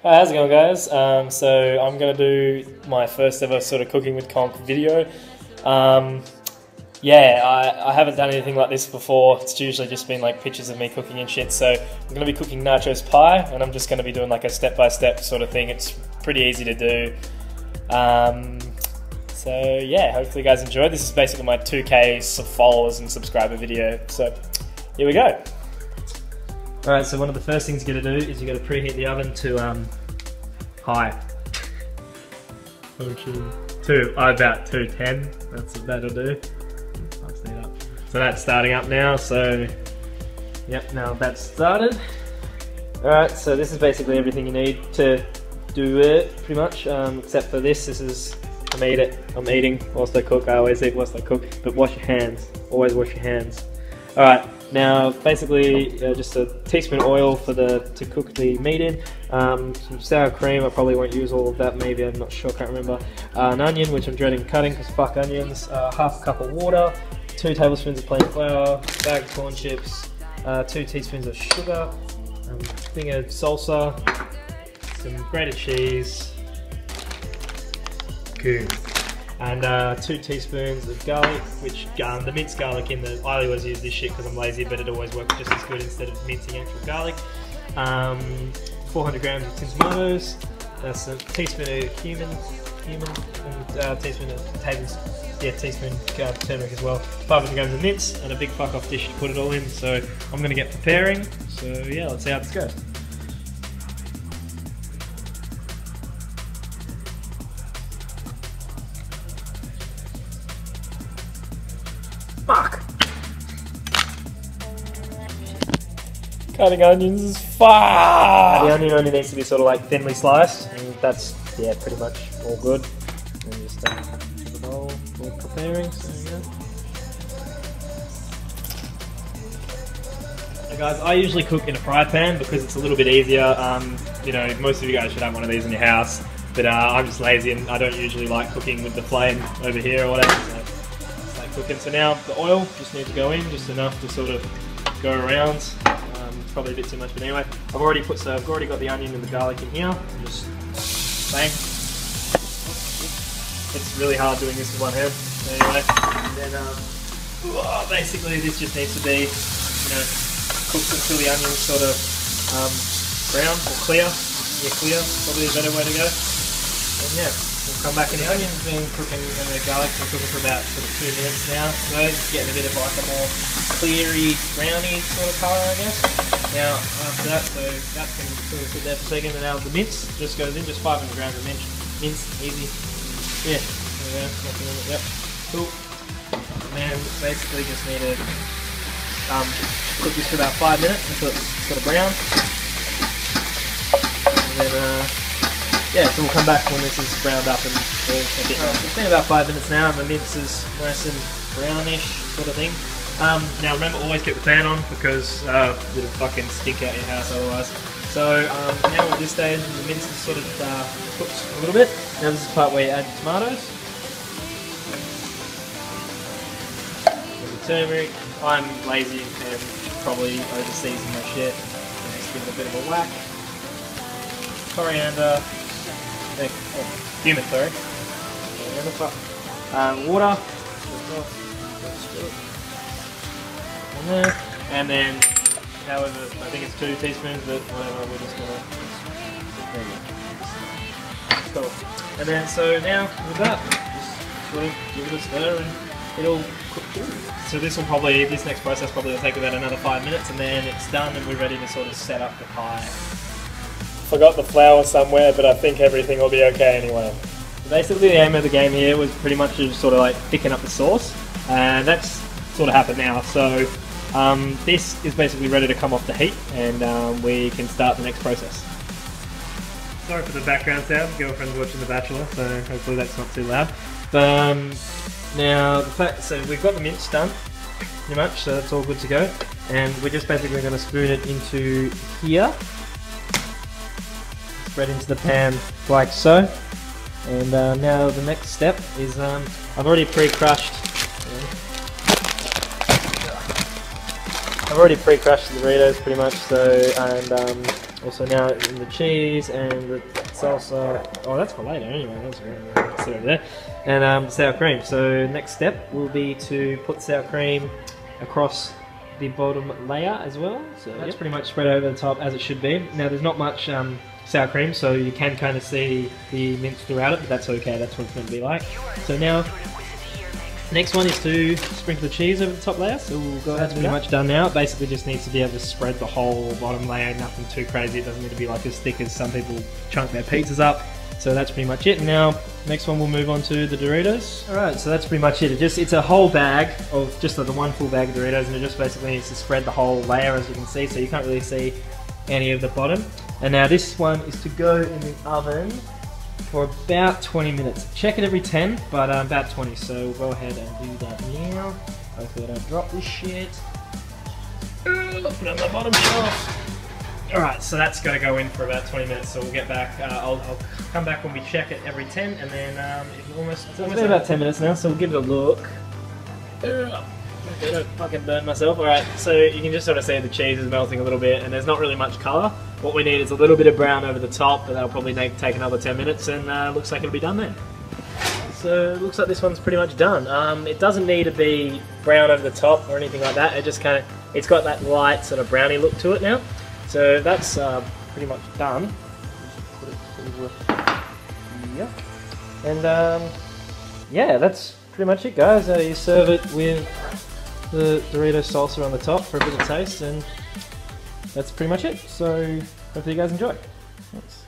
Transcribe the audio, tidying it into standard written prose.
Hi, how's it going, guys? So I'm going to do my first ever sort of cooking with Conk video. I haven't done anything like this before. It's usually just been like pictures of me cooking and shit. So I'm going to be cooking Nacho's pie, and I'm just going to be doing like a step-by-step sort of thing. It's pretty easy to do. So yeah, hopefully you guys enjoy. This is basically my 2K followers and subscriber video. So here we go. Alright, so one of the first things you got to do is you got to preheat the oven to high. About 210. That'll do. So that's starting up now. So yep, now that's started. Alright, so this is basically everything you need to do it, pretty much, except for this. This is I'm eating whilst I cook. I always eat whilst I cook, but wash your hands. Always wash your hands. Alright. Now, basically, just a teaspoon of oil to cook the meat in. Some sour cream. I probably won't use all of that. Maybe, I'm not sure. Can't remember. An onion, which I'm dreading cutting because fuck onions. Half a cup of water. 2 tablespoons of plain flour. Bag of corn chips. 2 teaspoons of sugar. Thing of salsa. Some grated cheese. Good. And 2 teaspoons of garlic, which the minced garlic I always use this shit because I'm lazy, but it always works just as good instead of mincing actual garlic. 400 grams of tin tomatoes, that's a teaspoon of cumin, and teaspoon turmeric as well. 500 grams of mince, and a big fuck off dish to put it all in. So I'm gonna get preparing. So yeah, let's see how this goes. Fuck! Cutting onions is fuck! The onion only needs to be sort of like thinly sliced, and that's, yeah, pretty much all good. And just put the bowl for preparing, so there you go. Hey guys, I usually cook in a fry pan because it's a little bit easier. You know, most of you guys should have one of these in your house, but I'm just lazy and I don't usually like cooking with the flame over here or whatever. So cooking. So now the oil just needs to go in, just enough to sort of go around. Probably a bit too much, but anyway, I've already got the onion and the garlic in here. Just bang. It's really hard doing this with one hand. So anyway, and then basically this just needs to be, you know, cooked until the onions sort of brown or clear. Yeah, clear, probably a better way to go. And yeah. We'll come back, and the onion's been cooking and the garlic's been cooking for about sort of 2 minutes now. So it's getting a bit of like a more cleary, browny sort of colour, I guess. Now after that, so that's going to sort of sit there for a second, and now the mince just goes in, just 500 grams of mince, easy. Yeah, there we go. Nothing on it. Yep, cool. And then basically just need to cook this for about 5 minutes until it's sort of brown. And then yeah, so we'll come back when this is browned up and a bit more. It's been about 5 minutes now, and the mince is nice and brownish sort of thing. Now remember, always keep the fan on because it'll fucking stink out your house otherwise. So now at this stage, the mince is sort of cooked a little bit. Now this is the part where you add your tomatoes. And the turmeric. I'm lazy and probably over-season my shit. Just give it a bit of a whack. Coriander. Cumin, sorry. Water. And then, however, I think it's 2 teaspoons, but whatever, we're just gonna. There you go. Cool. And then, so now with that, just sort of give it a stir and it'll cook through. So this next process probably will take about another 5 minutes, and then it's done and we're ready to sort of set up the pie. Forgot the flour somewhere, but I think everything will be okay anyway. So basically the aim of the game here was pretty much to just sort of like thicken up the sauce, and that's sort of happened now. So this is basically ready to come off the heat, and we can start the next process. Sorry for the background sound, girlfriend's watching The Bachelor, so hopefully that's not too loud. Now, so we've got the mince done, pretty much, so that's all good to go. And we're just basically going to spoon it into here. Spread into the pan like so. And now the next step is I've already pre-crushed the Doritos pretty much, so, and Also now in the cheese and the salsa. Oh, that's for later anyway. That's right. Sit over there. And sour cream. So next step will be to put sour cream across the bottom layer as well. So that's pretty much spread over the top as it should be. Now there's not much sour cream, so you can kind of see the mince throughout it, but that's okay. That's what it's going to be like. So now, next one is to sprinkle the cheese over the top layer. So we'll go. That's pretty much done now. It basically just needs to be able to spread the whole bottom layer. Nothing too crazy. It doesn't need to be like as thick as some people chunk their pizzas up. So that's pretty much it. Now, next one we'll move on to the Doritos. Alright, so that's pretty much it. It's a whole bag of just like the one full bag of Doritos, and it just basically needs to spread the whole layer, as you can see, so you can't really see any of the bottom. And now this one is to go in the oven for about 20 minutes. Check it every 10, but about 20. So we'll go ahead and do that now. Hopefully I don't drop this shit. Put it on the bottom shelf. Alright, so that's got to go in for about 20 minutes, so we'll get back. I'll come back when we check it every 10, and then it's been about 10 minutes now, so we'll give it a look. I don't fucking burn myself. Alright, so you can just sort of see the cheese is melting a little bit, and there's not really much colour. What we need is a little bit of brown over the top, but that'll probably take another 10 minutes, and looks like it'll be done then. So it looks like this one's pretty much done. It doesn't need to be brown over the top or anything like that. It just kind of, it's got that light sort of brownie look to it now. So that's pretty much done. Yep. And yeah, that's pretty much it, guys. You serve it with the Dorito salsa on the top for a bit of taste, and that's pretty much it. So hopefully you guys enjoy. Thanks.